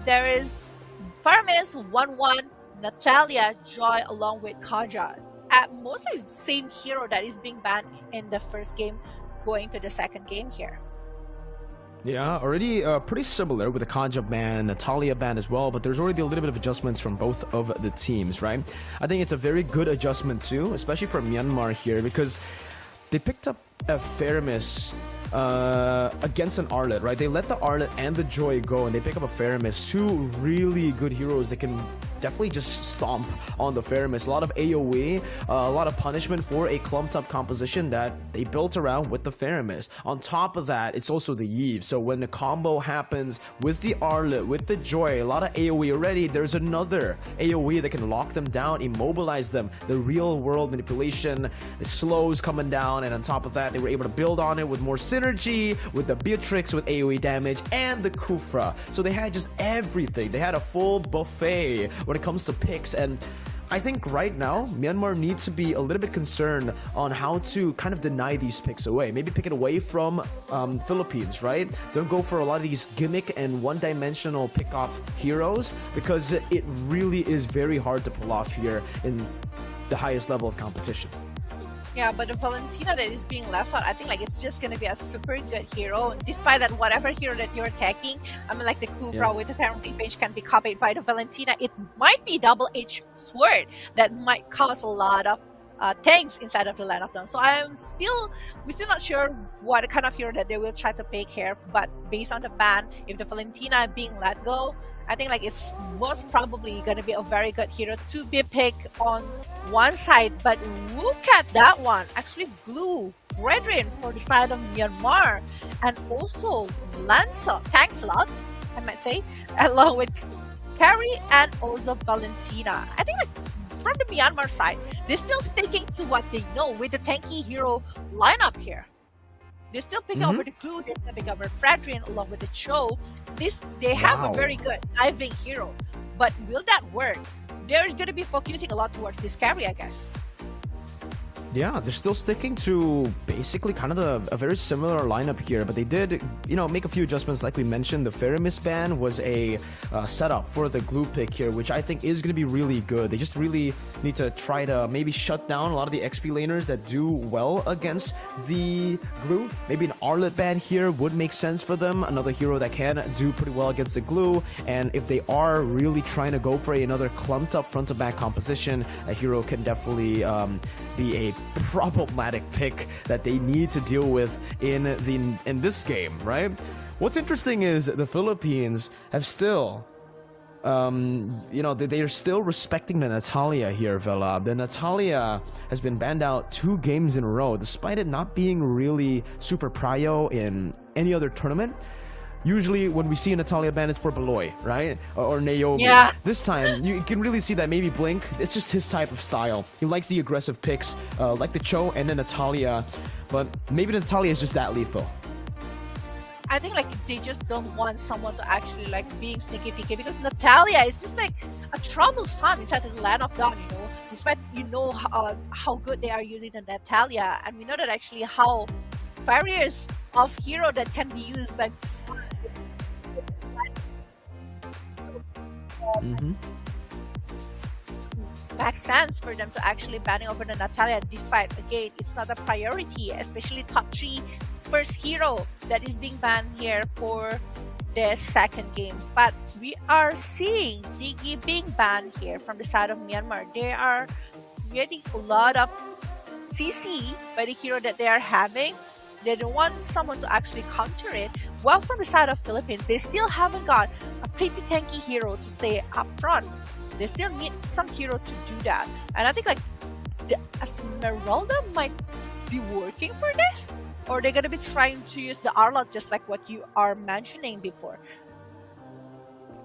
there is Farmis 1-1, Natalia, Joy, along with Kaja. Mostly the same hero that is being banned in the first game, going to the second game here. Yeah, already pretty similar with the Kaja ban, Natalia ban as well, but there's already a little bit of adjustments from both of the teams, right? I think it's a very good adjustment too, especially for Myanmar here, because they picked up a Faramis against an Arlet, right? They let the Arlet and the Joy go, and they pick up a Faramis, two really good heroes that can definitely just stomp on the Faramis. A lot of AoE, a lot of punishment for a clumped up composition that they built around with the Faramis. On top of that, it's also the Yves. So when the combo happens with the Arlet, with the Joy, a lot of AoE already, there's another AoE that can lock them down, immobilize them. The real world manipulation, the slows coming down, and on top of that, they were able to build on it with more synergy, with the Beatrix with AoE damage, and the Kufra. So they had just everything. They had a full buffet when it comes to picks, and I think right now Myanmar needs to be a little bit concerned on how to kind of deny these picks away. Maybe pick it away from Philippines, right? Don't go for a lot of these gimmick and one-dimensional pick-off heroes, because it really is very hard to pull off here in the highest level of competition. Yeah, but the Valentina that is being left out, I think like it's just gonna be a super good hero. Despite that, whatever hero that you're attacking, I mean like the Kufra with the Terran page can be copied by the Valentina. It might be double-edged sword that might cause a lot of tanks inside of the line of them. So we're still not sure what kind of hero that they will try to pick here. But based on the ban, if the Valentina being let go, I think like it's most probably gonna be a very good hero to be picked on one side. But look at that one, actually Glue, Brethren for the side of Myanmar, and also Tank-Slot, I might say, along with Carrie and also Valentina. I think like from the Myanmar side, they're still sticking to what they know with the tanky hero lineup here. They're still picking over the Glue, they're still picking over Fredrin along with the Cho. They have a very good diving hero, but will that work? They're going to be focusing a lot towards this carry, I guess. Yeah, they're still sticking to basically kind of a very similar lineup here, but they did, make a few adjustments like we mentioned. The Faramis ban was a setup for the Glue pick here, which I think is going to be really good. They just really need to try to maybe shut down a lot of the XP laners that do well against the Glue. Maybe an Arlet ban here would make sense for them, another hero that can do pretty well against the Glue. And if they are really trying to go for another clumped up front to back composition, a hero can definitely be a problematic pick that they need to deal with in this game, right? What's interesting is the Philippines have still they are still respecting the Natalia here, Vela. The Natalia has been banned out 2 games in a row, despite it not being really super prio in any other tournament. Usually when we see a Natalia ban, it's for Beloy, right? Or Naomi. Yeah. This time, you can really see that maybe Blink, it's just his type of style. He likes the aggressive picks, like the Cho and the Natalia, but maybe the Natalia is just that lethal. I think like they just don't want someone to actually like being sneaky peeky, because Natalia is just like a troublesome inside the land of God, despite how good they are using the Natalia, and we know that actually how various of hero that can be used by makes sense for them to actually banning over the Natalia, despite again it's not a priority, especially top 3 first hero that is being banned here for the second game. But we are seeing Diggy being banned here from the side of Myanmar. They are getting a lot of CC by the hero that they are having. They don't want someone to actually counter it. While from the side of Philippines, they still haven't got a pretty tanky hero to stay up front. They still need some hero to do that. And I think like the Esmeralda might be working for this, or they're gonna be trying to use the Arlot just like what you are mentioning before.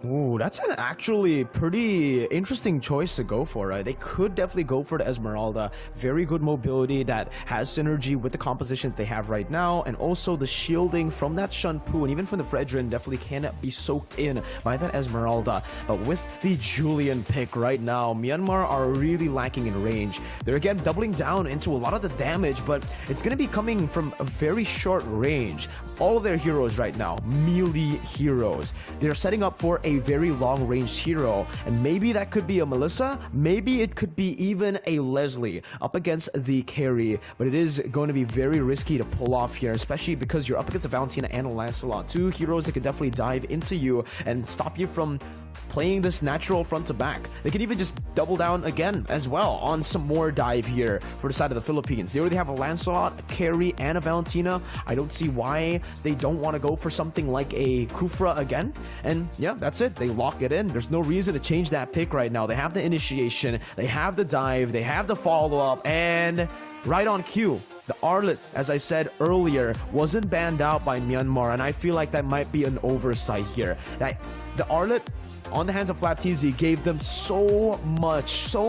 Ooh, that's an actually pretty interesting choice to go for, right? They could definitely go for the Esmeralda. Very good mobility that has synergy with the composition that they have right now, and also the shielding from that Shunpu and even from the Fredrin definitely can be soaked in by that Esmeralda. But with the Julian pick right now, Myanmar are really lacking in range. They're again doubling down into a lot of the damage, but it's going to be coming from a very short range. All of their heroes right now, melee heroes. They're setting up for a very long-range hero, and maybe that could be a Melissa, maybe it could be even a Leslie up against the carry, but it is going to be very risky to pull off here, especially because you're up against a Valentina and a Lancelot, two heroes that could definitely dive into you and stop you from playing this natural front to back. They can even just double down again as well on some more dive here for the side of the Philippines. They already have a Lancelot, a carry, and a Valentina. I don't see why they don't want to go for something like a Kufra again. And yeah, that's it. They lock it in. There's no reason to change that pick right now. They have the initiation, they have the dive, they have the follow-up, and right on cue, the Arlet, as I said earlier, wasn't banned out by Myanmar, and I feel like that might be an oversight here. That the Arlet on the hands of FlapTZ gave them so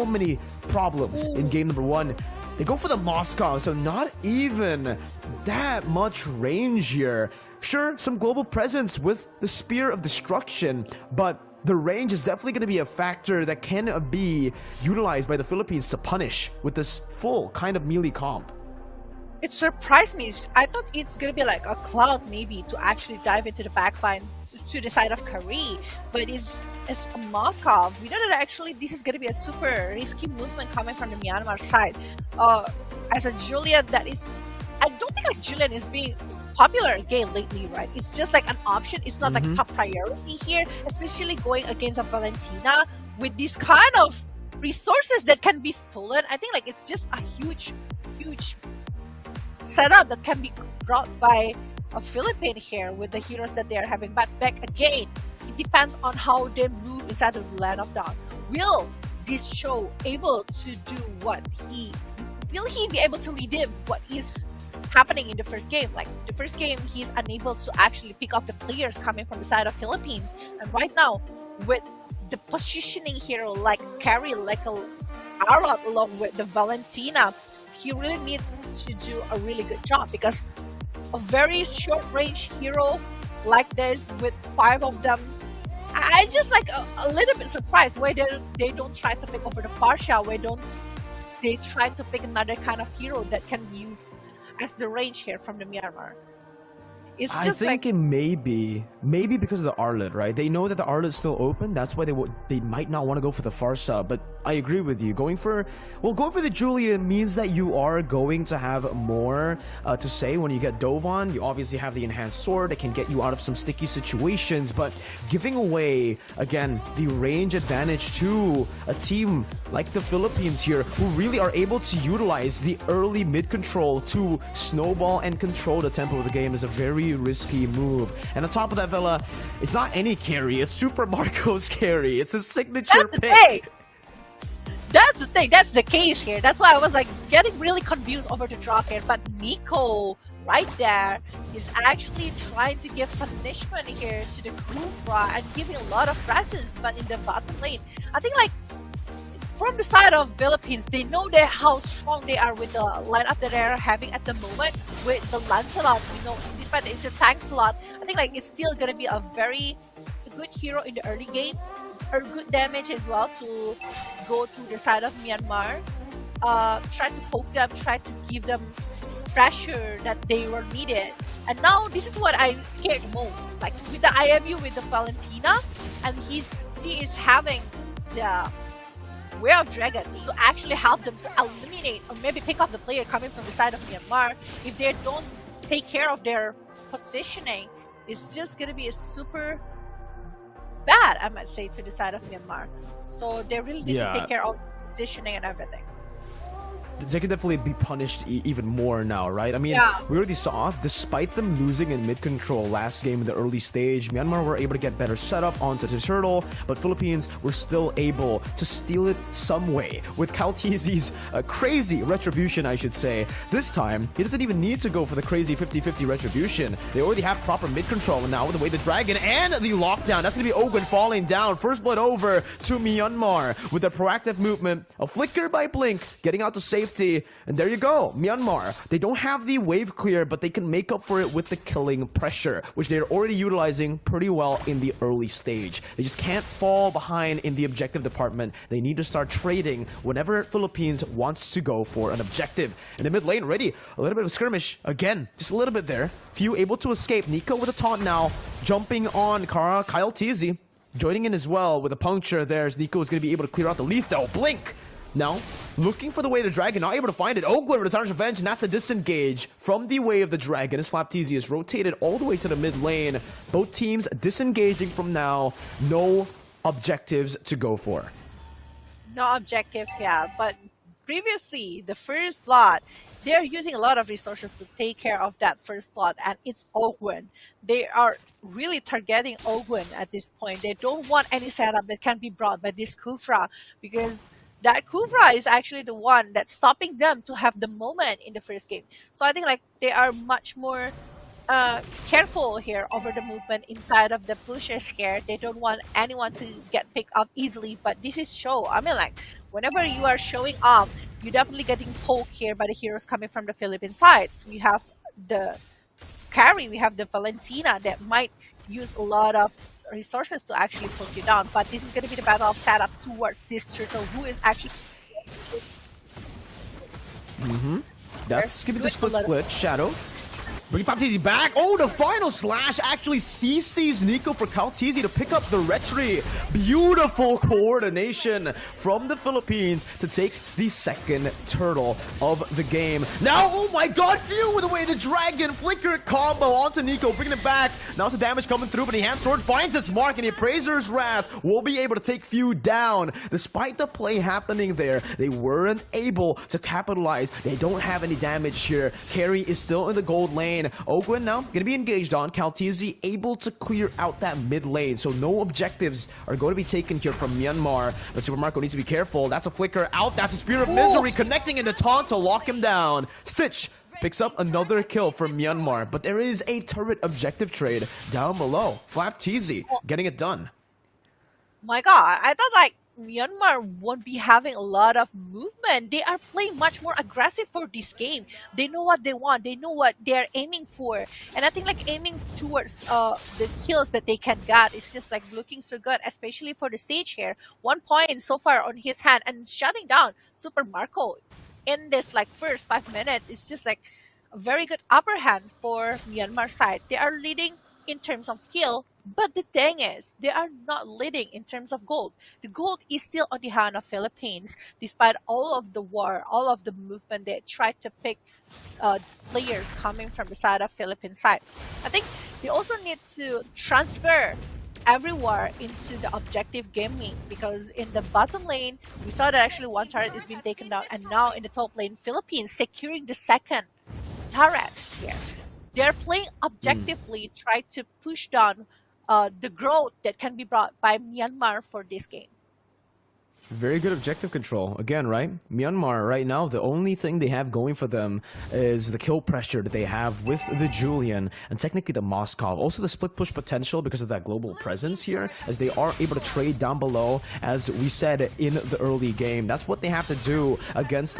many problems in game number 1. They go for the Moscow, so not even that much range here. Sure, some global presence with the Spear of Destruction, but the range is definitely going to be a factor that can be utilized by the Philippines to punish with this full kind of melee comp. It surprised me. I thought it's going to be like a Cloud maybe to actually dive into the backline to the side of Kari, but it's a Moscow. We know that actually this is going to be a super risky movement coming from the Myanmar side. As a Julian, that is, I don't think like Julian is being popular again lately, right? It's just like an option. It's not like top priority here, especially going against a Valentina with this kind of resources that can be stolen. I think like it's just a huge setup that can be brought by a Philippine here with the heroes that they are having. But back again, it depends on how they move inside of the land of dawn. Will this show able to do what will he be able to redeem what is happening in the first game? Like the first game, he's unable to actually pick up the players coming from the side of Philippines, and right now with the positioning hero like Carry, like a Arlot along with the Valentina, he really needs to do a really good job, because a very short range hero like this with 5 of them, I just like a little bit surprised why they don't try to pick over the Farsha, why don't they try to pick another kind of hero that can be used as the range here from the Myanmar. It's just I think like, it may be because of the Arlet, right? They know that the Arlet's still open. That's why they might not want to go for the Farsa. But I agree with you. Going for the Julian means that you are going to have more to say when you get Dovan. You obviously have the enhanced sword that can get you out of some sticky situations. But giving away again the range advantage to a team like the Philippines here, who really are able to utilize the early mid control to snowball and control the tempo of the game, is a very risky move. And on top of that, Vela, it's not any carry, it's Super Marco's carry. It's a signature pick. That's the thing. That's the case here. That's why I was like getting really confused over the drop here. But Nico right there is actually trying to give punishment here to the Kufra and giving a lot of presence, but in the bottom lane. I think like from the side of Philippines, they know how strong they are with the lineup that they're having at the moment with the Lancelot. You know, despite it's a tank slot, I think like it's still gonna be a very good hero in the early game, or good damage as well to go to the side of Myanmar. Try to poke them, try to give them pressure that they were needed. And now this is what I'm scared most. Like with the IMU with the Valentina, and she is having the Way of Dragons to actually help them to eliminate or maybe pick up the player coming from the side of Myanmar. If they don't take care of their positioning, it's just gonna be a super bad, I might say, to the side of Myanmar. So they really need to take care of positioning and everything. They can definitely be punished even more now, right? I mean, we already saw, despite them losing in mid-control last game in the early stage, Myanmar were able to get better setup onto the turtle, but Philippines were still able to steal it some way. With Caltesi's crazy retribution, I should say. This time, he doesn't even need to go for the crazy 50-50 retribution. They already have proper mid-control now with the way the Dragon and the lockdown. That's going to be Ogun falling down. First blood over to Myanmar with a proactive movement. A flicker by Blink, getting out to save. And there you go, Myanmar. They don't have the wave clear, but they can make up for it with the killing pressure, which they're already utilizing pretty well in the early stage. They just can't fall behind in the objective department. They need to start trading whenever Philippines wants to go for an objective. In the mid lane, already a little bit of skirmish. Again, just a little bit there. Few able to escape. Nico with a taunt now, jumping on Kyle TZ. joining in as well with a puncture there as Nico is going to be able to clear out the lethal. Blink! Now, looking for the way of the dragon, not able to find it. Oakwood with a Tarnish Revenge, and that's a disengage from the way of the dragon as Flapteasy is rotated all the way to the mid lane. Both teams disengaging from now. No objectives to go for. No objective, yeah. But previously, the first blood, they're using a lot of resources to take care of that first blood, and it's Oakwood. They are really targeting Oakwood at this point. They don't want any setup that can be brought by this Kufra, because that Kufra is actually the one that's stopping them to have the moment in the first game. So I think like they are much more careful here over the movement inside of the bushes here. They don't want anyone to get picked up easily, but this is show. I mean, like, whenever you are showing up, you're definitely getting poked here by the heroes coming from the Philippine sides. We have the carry, we have the Valentina that might use a lot of resources to actually put you down, but this is going to be the battle of setup towards this turtle who is actually That's going to be the split. Shadow bringing Flapteasy back. Oh, the final slash actually CCs Nico for Kalteasy to pick up the retry. Beautiful coordination from the Philippines to take the second turtle of the game. Now, oh my god, View with the way the dragon flicker combo onto Nico, bringing it back. Now some damage coming through, but the hand sword finds its mark, and the Appraiser's Wrath will be able to take Few down. Despite the play happening there, they weren't able to capitalize. They don't have any damage here. Carry is still in the gold lane. Oakwood now going to be engaged on. Kalteasy able to clear out that mid lane, so no objectives are going to be taken here from Myanmar. But Super Marco needs to be careful. That's a flicker out. That's a Spear of Misery connecting into taunt to lock him down. Stitch picks up another kill for Myanmar, but there is a turret objective trade down below. Flapteasy getting it done. My god, I thought like Myanmar won't be having a lot of movement. They are playing much more aggressive for this game. They know what they want. They know what they're aiming for. And I think like aiming towards the kills that they can get is just like looking so good, especially for the stage here. 1 point so far on his hand and shutting down Super Marco in this like first 5 minutes. It's just like a very good upper hand for Myanmar side. They are leading in terms of kill, but the thing is, they are not leading in terms of gold. The gold is still on the hand of Philippines, despite all of the war, all of the movement they tried to pick players coming from the side of Philippine side. I think they also need to transfer everywhere into the objective gaming, because in the bottom lane, we saw that actually one turret is being taken down, and now in the top lane, Philippines securing the second turret here. They're playing objectively, try to push down the growth that can be brought by Myanmar for this game. Very good objective control. Again, right? Myanmar right now, the only thing they have going for them is the kill pressure that they have with the Julian and technically the Moskov. Also the split push potential because of that global presence here, as they are able to trade down below, as we said in the early game. That's what they have to do against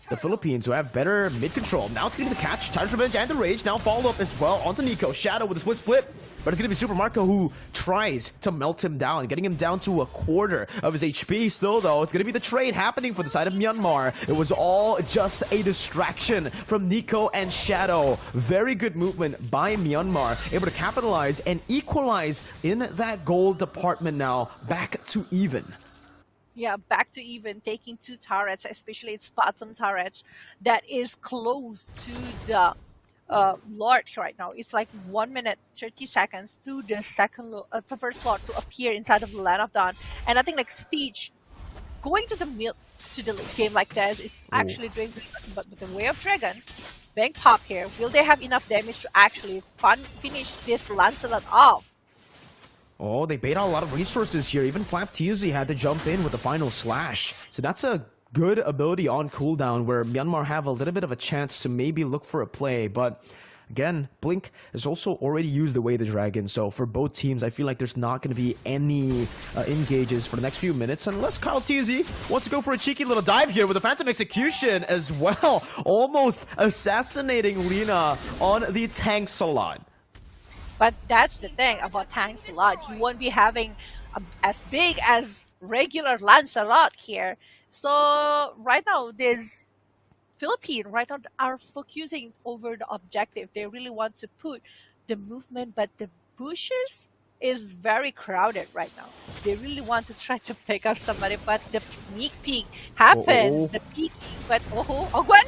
the Philippines, who have better mid control. Now it's going to be the catch, Tarnish Revenge, and the Rage. Now follow up as well onto Nico. Shadow with a split. But it's going to be Super Marco who tries to melt him down, getting him down to a quarter of his HP. Still, though, it's going to be the trade happening for the side of Myanmar. It was all just a distraction from Nico and Shadow. Very good movement by Myanmar, able to capitalize and equalize in that gold department now. Back to even. Yeah, back to even, taking 2 turrets, especially its bottom turrets, that is close to the Lord right now. It's like 1 minute 30 seconds to the first Lord to appear inside of the Land of Dawn. And I think like Stitch going to the game like this is actually doing pretty good. But with the Way of Dragon being pop here, will they have enough damage to actually finish this Lancelot off? Oh, they bait out a lot of resources here. Even Flapteasy had to jump in with the final slash. So that's a good ability on cooldown where Myanmar have a little bit of a chance to maybe look for a play. But again, Blink has also already used the Way of the Dragon. So for both teams, I feel like there's not going to be any engages for the next few minutes. Unless Kalteasy wants to go for a cheeky little dive here with a Phantom Execution as well. Almost assassinating Lina on the tank salon. But that's the thing about tanks a lot. You won't be having as big as regular Lancelot here. So right now, this Philippine right now are focusing over the objective. They really want to put the movement, but the bushes is very crowded right now. They really want to try to pick up somebody, but the sneak peek happens. The peek, but Ogwen.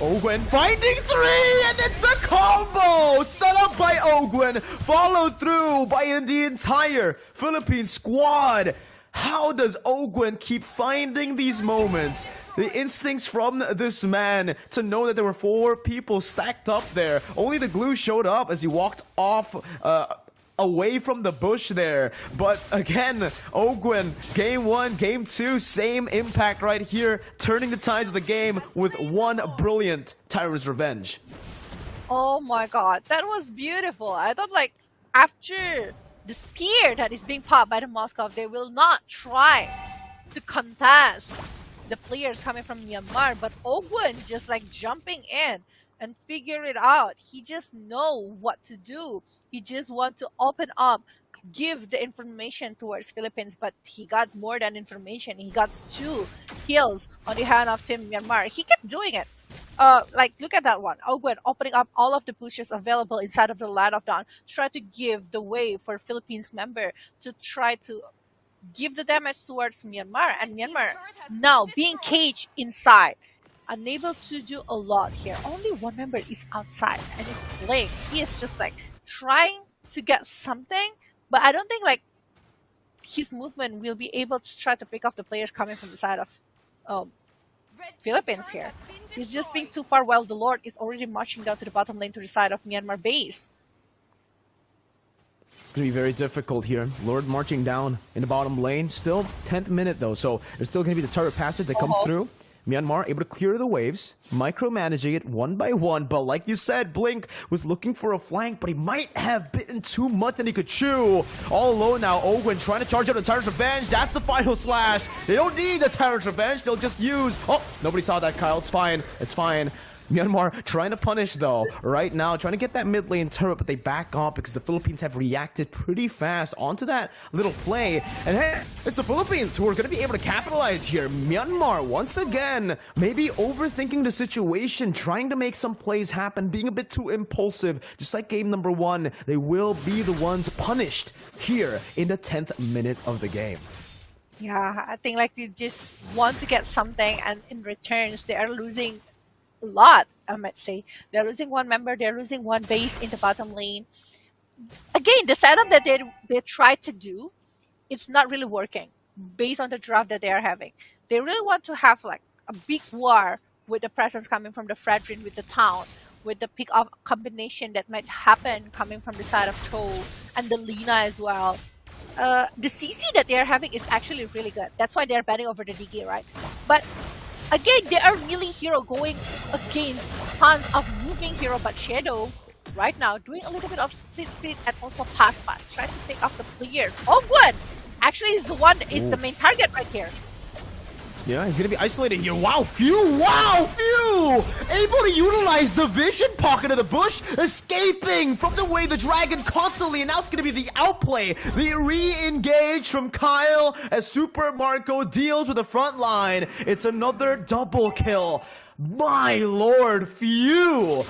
Ogwen finding three, and it's the combo! Set up by Ogwen, followed through by the entire Philippine squad. How does Ogwen keep finding these moments? The instincts from this man to know that there were 4 people stacked up there. Only the glue showed up as he walked off away from the bush there. But again, Ogwen, game 1, game 2, same impact right here, turning the tides of the game with one brilliant Tyrant's Revenge. Oh my god, that was beautiful. I thought like after the spear that is being popped by the Moscow, they will not try to contest the players coming from Myanmar, but Ogwen just like jumping in and figure it out. He just know what to do. He just want to open up, give the information towards Philippines, but he got more than information. He got 2 kills on the hand of Team Myanmar. He kept doing it. Like look at that one. Ogwen opening up all of the pushes available inside of the Land of Dawn, try to give the way for Philippines member to try to give the damage towards Myanmar, and Myanmar now being caged inside, unable to do a lot here. Only one member is outside, and it's Blake. He is just like trying to get something, but I don't think like his movement will be able to try to pick up the players coming from the side of Philippines here. He's just being too far while the Lord is already marching down to the bottom lane to the side of Myanmar base. It's going to be very difficult here. Lord marching down in the bottom lane. Still 10th minute though, so there's still going to be the turret passage that comes through. Myanmar able to clear the waves, micromanaging it one by one, but like you said, Blink was looking for a flank, but he might have bitten too much than he could chew. All alone now, Ogwen trying to charge out the Tyrant's Revenge. That's the final slash. They don't need the Tyrant's Revenge, they'll just use... Oh, nobody saw that, Kyle. It's fine. It's fine. Myanmar trying to punish though right now, trying to get that mid lane turret, but they back off because the Philippines have reacted pretty fast onto that little play. And hey, it's the Philippines who are going to be able to capitalize here. Myanmar once again maybe overthinking the situation, trying to make some plays happen, being a bit too impulsive. Just like game number 1, they will be the ones punished here in the 10th minute of the game. Yeah, I think like they just want to get something, and in returns they are losing a lot, I might say. They're losing one member, they're losing one base in the bottom lane. Again, the setup that they tried to do, it's not really working based on the draft that they are having. They really want to have like a big war with the presence coming from the Fredrin, with the town, with the pick-up combination that might happen coming from the side of Cho and the Lina as well. The CC that they are having is actually really good. That's why they are betting over the DK, right? But again, they are really hero going against tons of moving hero, but Shadow right now doing a little bit of split and also pass, trying to pick up the players. Oh, good! Actually, is the one that is the main target right here. Yeah, he's gonna be isolated here. Wow, Few! Wow, Few! Able to utilize the vision pocket of the bush, escaping from the way the dragon constantly, and now it's gonna be the outplay. The re-engage from Kyle as Super Marco deals with the front line. It's another double kill. My lord, Few!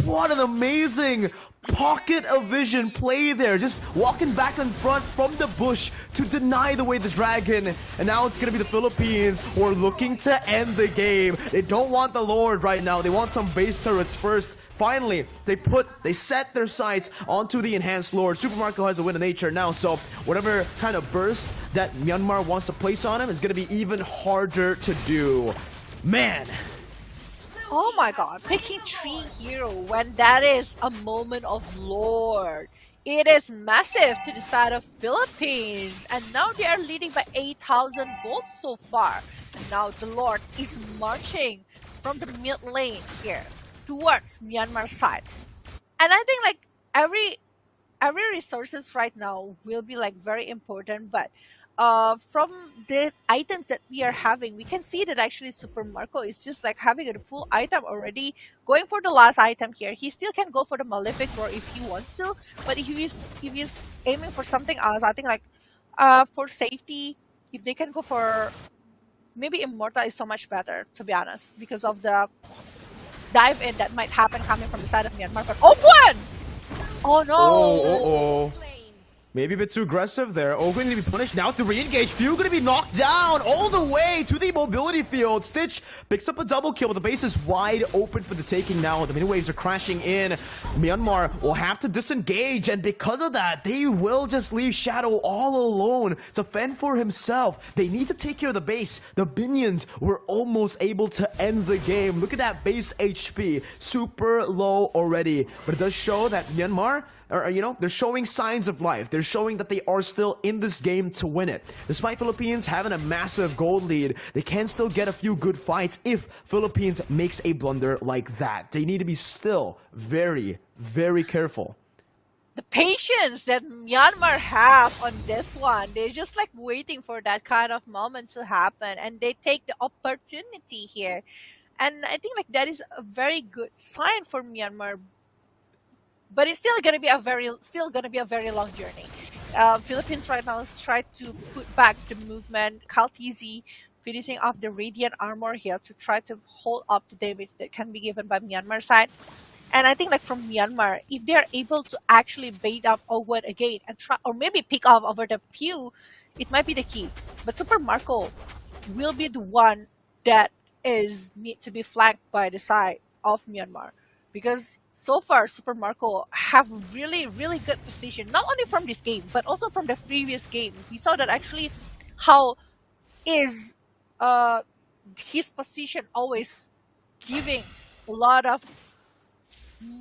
What an amazing pocket of vision play there, just walking back in front from the bush to deny the way the dragon. And now it's gonna be the Philippines who are looking to end the game. They don't want the Lord right now, they want some base turrets first. Finally, they set their sights onto the enhanced Lord. Super Marco has the win of nature now, so whatever kind of burst that Myanmar wants to place on him is gonna be even harder to do. Man. Oh my god, picking 3 hero when that is a moment of Lord. It is massive to the side of Philippines. And now they are leading by 8,000 gold so far. And now the Lord is marching from the mid lane here towards Myanmar side. And I think like every resources right now will be like very important, but from the items that we are having, we can see that actually Super Marco is just like having a full item already, going for the last item here. He still can go for the Malefic Roar if he wants to, but if he's aiming for something else, I think like for safety, if they can go for maybe Immortal is so much better, to be honest, because of the dive in that might happen coming from the side of Myanmar. But oh, one! Oh no! Oh. Maybe a bit too aggressive there. Ogwen going to be punished now to re-engage. Few going to be knocked down all the way to the mobility field. Stitch picks up a double kill, but the base is wide open for the taking now. The mini waves are crashing in. Myanmar will have to disengage, and because of that, they will just leave Shadow all alone to fend for himself. They need to take care of the base. The minions were almost able to end the game. Look at that base HP. Super low already. But it does show that Myanmar, they're showing signs of life. They're showing that they are still in this game to win it. Despite Philippines having a massive gold lead, they can still get a few good fights if Philippines makes a blunder like that. They need to be still very, very careful. The patience that Myanmar have on this one, they're just like waiting for that kind of moment to happen, and they take the opportunity here. And I think like that is a very good sign for Myanmar. But it's still gonna be a very long journey. Philippines right now try to put back the movement. Kaltizi finishing off the radiant armor here to try to hold up the damage that can be given by Myanmar side. And I think like from Myanmar, if they are able to actually bait up Ogwen again and try, or maybe pick off over the few, it might be the key. But Super Marco will be the one that need to be flanked by the side of Myanmar, because so far, Super Marco have really, really good position, not only from this game, but also from the previous game. We saw that actually how is his position always giving a lot of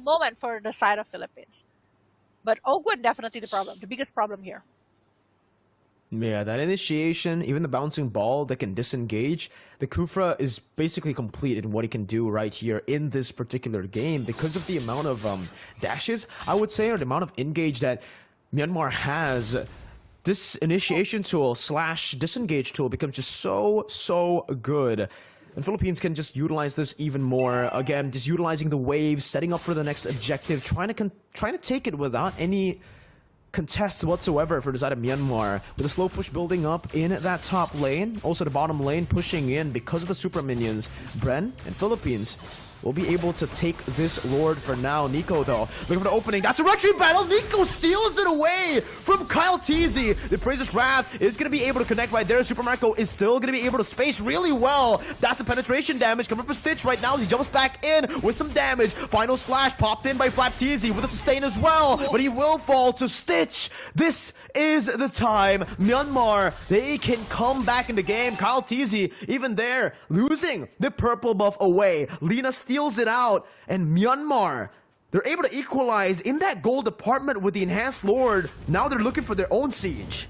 moment for the side of Philippines. But Ogwen definitely the biggest problem here. Yeah, that initiation, even the bouncing ball that can disengage, the Kufra is basically complete in what he can do right here in this particular game because of the amount of dashes, I would say, or the amount of engage that Myanmar has. This initiation tool / disengage tool becomes just so good. And Philippines can just utilize this even more. Again, just utilizing the waves, setting up for the next objective, trying to take it without any contest whatsoever for the side of Myanmar, with a slow push building up in that top lane, also the bottom lane pushing in because of the super minions. Bren and Philippines will be able to take this Lord for now. Nico, though, looking for the opening. That's a retreat battle. Nico steals it away from Kyle Teasy. The Praise's Wrath is going to be able to connect right there. Super Marco is still going to be able to space really well. That's the penetration damage coming from Stitch right now as he jumps back in with some damage. Final slash popped in by Flap Teasy with a sustain as well, but he will fall to Stitch. This is the time. Myanmar, they can come back in the game. Kyle Teasy, even there, losing the purple buff away. Lina steals it out, and Myanmar, they're able to equalize in that gold department with the enhanced Lord. Now they're looking for their own siege.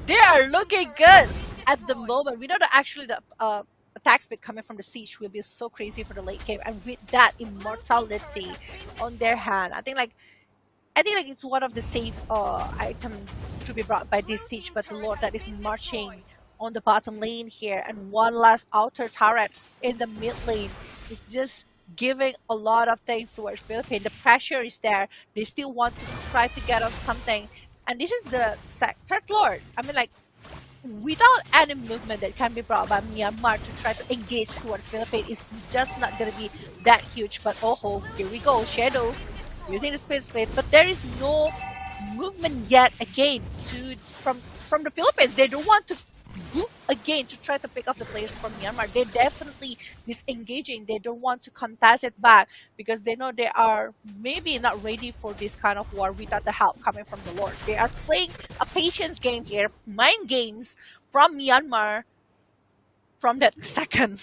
They are looking good at the moment. We know that actually the attack speed coming from the siege will be so crazy for the late game, and with that immortality on their hand, I think like it's one of the safe items to be brought by this siege. But the Lord that is marching on the bottom lane here, and one last outer turret in the mid lane. It's just giving a lot of things towards Philippines. The pressure is there. They still want to try to get on something. And this is the third Lord. I mean, like, without any movement that can be brought by Myanmar to try to engage towards Philippines, it's just not going to be that huge. But oh, here we go. Shadow using the speed split. But there is no movement yet again from the Philippines. They don't want to move again to try to pick up the players from Myanmar. They're definitely disengaging. They don't want to contest it back because they know they are maybe not ready for this kind of war without the help coming from the Lord. They are playing a patience game here, mind games from Myanmar from that second.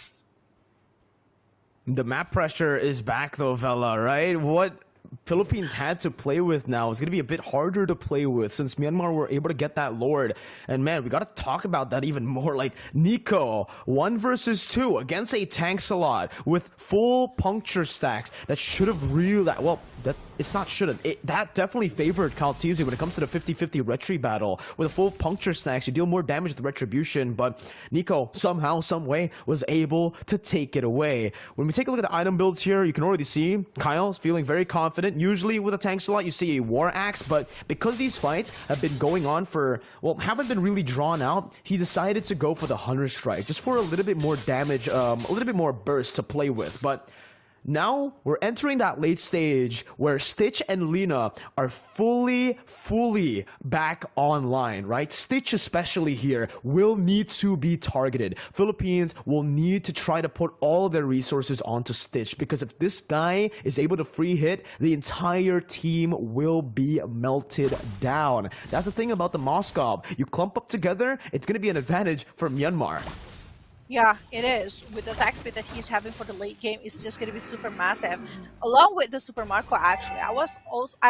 The map pressure is back though, Vela, right? What Philippines had to play with now is going to be a bit harder to play with since Myanmar were able to get that Lord. And man, we got to talk about that even more. Like Nico, 1 versus 2 against a Tank-a-lot with full puncture stacks. That should have really, well, that it's not shouldn't. That definitely favored Kaltizi when it comes to the 50-50 retry battle. With a full puncture stacks, you deal more damage with the retribution, but Nico somehow, some way was able to take it away. When we take a look at the item builds here, you can already see Kyle's feeling very confident. Usually with a Tank-a-lot, you see a War Axe, but because these fights have been going on for, well, haven't been really drawn out, he decided to go for the Hunter Strike, just for a little bit more damage, a little bit more burst to play with. But Now we're entering that late stage where Stitch and Lina are fully back online, right? Stitch especially here will need to be targeted. Philippines will need to try to put all their resources onto Stitch, because if this guy is able to free hit, the entire team will be melted down. That's the thing about the Moskov. You clump up together, it's going to be an advantage for Myanmar. Yeah, it is. With the attack speed that he's having for the late game, it's just gonna be super massive. Along with the Super Marco, actually, I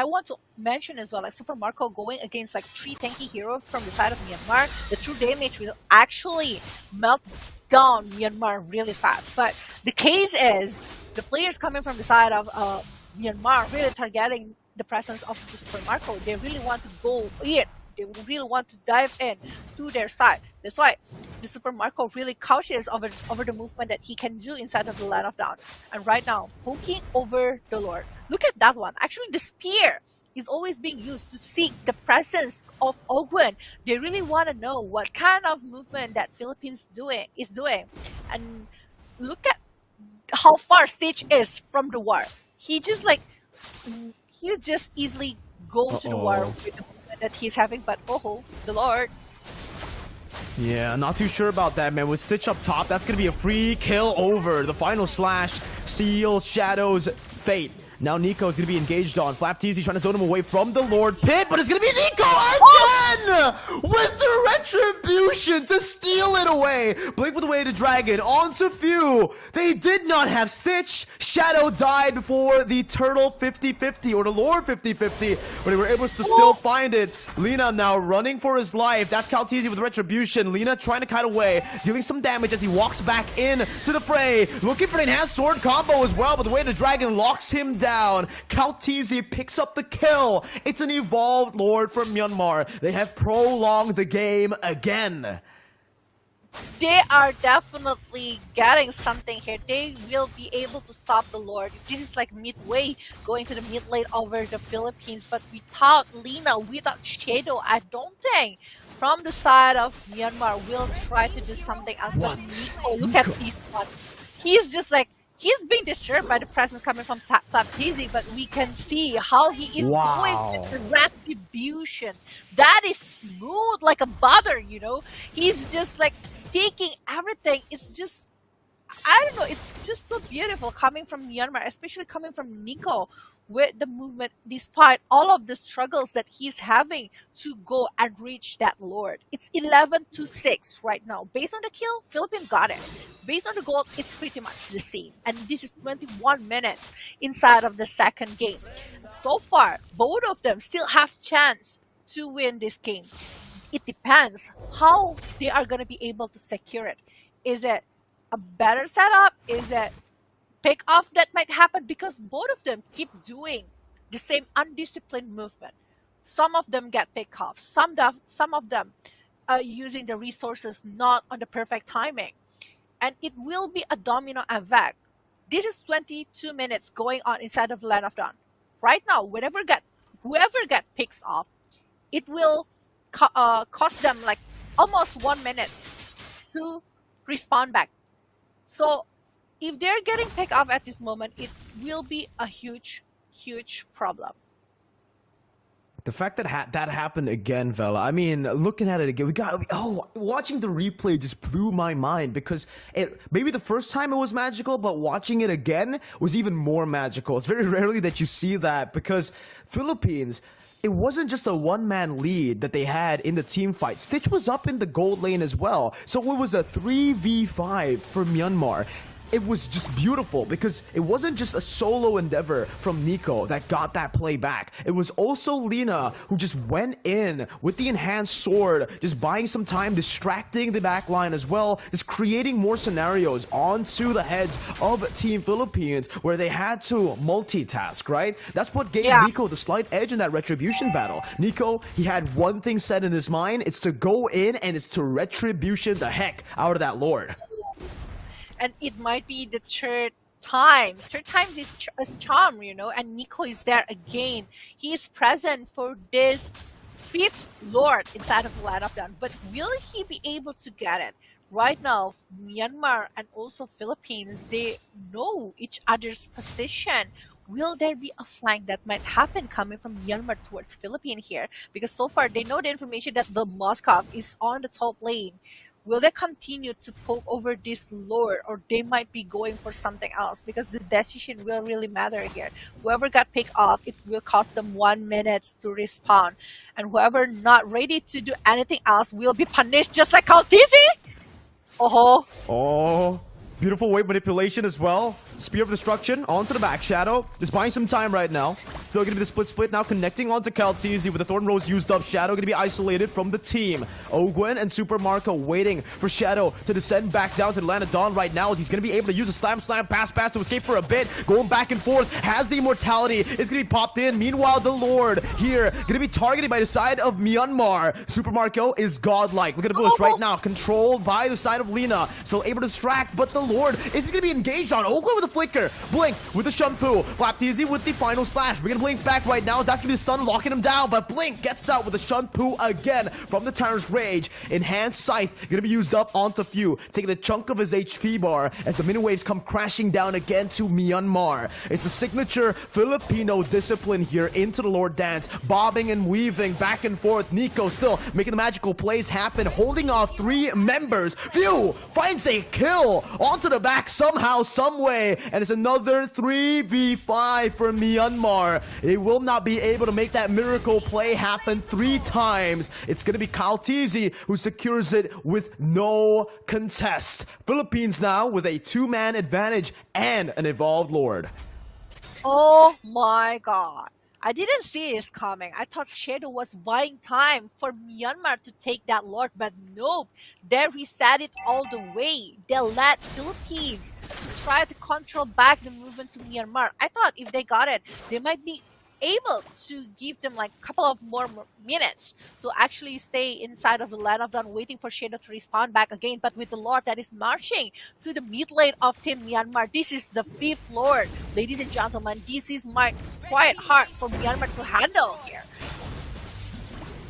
want to mention as well, like Super Marco going against like 3 tanky heroes from the side of Myanmar, the true damage will actually melt down Myanmar really fast. But the case is, the players coming from the side of Myanmar really targeting the presence of the Super Marco. They really want to go in. They really want to dive in to their side. That's why the Super Marco really cautious over the movement that he can do inside of the Land of Dawn. And right now, poking over the Lord. Look at that one. Actually, the spear is always being used to seek the presence of Ogwen. They really want to know what kind of movement that Philippines is doing. And look at how far Stitch is from the war. He just he'll just easily go to the war with the movement that he's having, but the Lord. Yeah, not too sure about that, man. With Stitch up top, that's gonna be a free kill over. The final slash seals Shadow's fate. Now Nico's gonna be engaged on. Flap TZ trying to zone him away from the Lord Pit, but it's gonna be Nico again! With the retribution to steal it away. Blink with the way to Dragon onto Few. They did not have Stitch. Shadow died before the Turtle 50-50 or the Lord 50-50, but they were able to still find it. Lina now running for his life. That's Calteezy with retribution. Lina trying to cut away, dealing some damage as he walks back in to the fray. Looking for the enhanced sword combo as well, but the way to Dragon locks him down. Calteezy picks up the kill. It's an evolved Lord from Myanmar. They have prolonged the game again. They are definitely getting something here. They will be able to stop the Lord. This is like midway going to the mid lane over the Philippines, but without Lina, without Shadow, I don't think from the side of Myanmar will try to do something else. But Nico, look at this one. He's just like, he's being disturbed by the presence coming from Taptizi, but we can see how he is going with the retribution. That is smooth like a butter, you know? He's just like taking everything. It's just, I don't know, it's just so beautiful coming from Myanmar, especially coming from Nico with the movement, despite all of the struggles that he's having to go and reach that Lord. It's 11-6 right now. Based on the kill, Philippines got it. Based on the gold, it's pretty much the same. And this is 21 minutes inside of the second game. So far, both of them still have chance to win this game. It depends how they are going to be able to secure it. Is it a better setup? Is it pick off that might happen? Because both of them keep doing the same undisciplined movement. Some of them get pick off. Some of them are using the resources not on the perfect timing. And it will be a domino effect. This is 22 minutes going on inside of Land of Dawn. Right now, whoever get picks off, it will cost them like almost 1 minute to respawn back. So if they're getting picked off at this moment, it will be a huge problem. The fact that that happened again, Vela, I mean, looking at it again, watching the replay just blew my mind, because maybe the first time it was magical, but watching it again was even more magical. It's very rarely that you see that, because Philippines, it wasn't just a one-man lead that they had in the team fight. Stitch was up in the gold lane as well. So it was a 3v5 for Myanmar. It was just beautiful, because it wasn't just a solo endeavor from Nico that got that play back. It was also Lina who just went in with the enhanced sword, just buying some time, distracting the back line as well, just creating more scenarios onto the heads of Team Philippines where they had to multitask, right? That's what gave Nico the slight edge in that retribution battle. Nico, he had one thing set in his mind, it's to go in and it's to retribution the heck out of that Lord. And it might be the third time. Third times is charm, you know, and Nico is there again. He is present for this fifth Lord inside of the Land of Dawn. But will he be able to get it? Right now, Myanmar and also Philippines, they know each other's position. Will there be a flank that might happen coming from Myanmar towards Philippines here? Because so far they know the information that the Moscow is on the top lane. Will they continue to poke over this lord, or they might be going for something else? Because the decision will really matter here. Whoever got picked off, it will cost them 1 minute to respawn. And whoever not ready to do anything else will be punished just like Kaltizi? Oh, beautiful wave manipulation as well. Spear of Destruction onto the back. Shadow just buying some time right now. Still gonna be the split now, connecting onto Kaltizi with the Thorn Rose used up. Shadow gonna be isolated from the team. Ogwen and Super Marco waiting for Shadow to descend back down to the Land of Dawn right now, as he's gonna be able to use a slam pass to escape for a bit. Going back and forth, has the immortality. It's gonna be popped in. Meanwhile, the Lord here gonna be targeted by the side of Myanmar. Super Marco is godlike. Look at the bush right now, controlled by the side of Lina. Still able to distract, but the Lord is gonna be engaged on Ogwen with a flicker. Blink with the shampoo. Flapteezy with the final slash. We're gonna Blink back right now. That's gonna be the stun, locking him down. But Blink gets out with the shampoo again from the Tyrant's Rage. Enhanced Scythe gonna be used up onto Few, taking a chunk of his HP bar as the mini waves come crashing down again to Myanmar. It's the signature Filipino discipline here into the Lord Dance, bobbing and weaving back and forth. Nico still making the magical plays happen, holding off 3 members. Few finds a kill onto the back somehow, some way, and it's another 3v5 for Myanmar. They will not be able to make that miracle play happen 3 times. It's going to be Kaltizi who secures it with no contest. Philippines now with a 2-man advantage and an evolved Lord. Oh my god. I didn't see this coming. I thought Shadow was buying time for Myanmar to take that Lord, but nope. They reset it all the way. They let Philippines try to control back the movement to Myanmar. I thought if they got it, they might be able to give them like a couple of more minutes to actually stay inside of the Land of Dawn, waiting for Shadow to respawn back again. But with the Lord that is marching to the mid lane of Team Myanmar, this is the 5th Lord. Ladies and gentlemen, this is quite hard for Myanmar to handle here.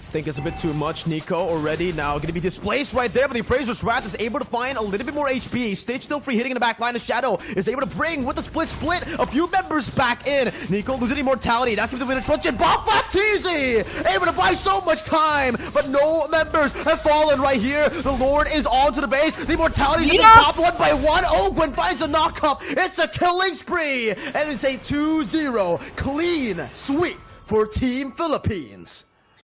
Think it's a bit too much. Nico already now going to be displaced right there, but the Appraiser's Wrath is able to find a little bit more HP. Stitch still free hitting in the back line. Of Shadow is able to bring with the split a few members back in. Nico losing immortality. That's going to win a truncheon. Bob Flapteezy able to buy so much time, but no members have fallen right here. The Lord is onto the base. The immortality is going to pop one by one. Ogwen finds a knock up. It's a killing spree, and it's a 2-0 clean sweep for Team Philippines.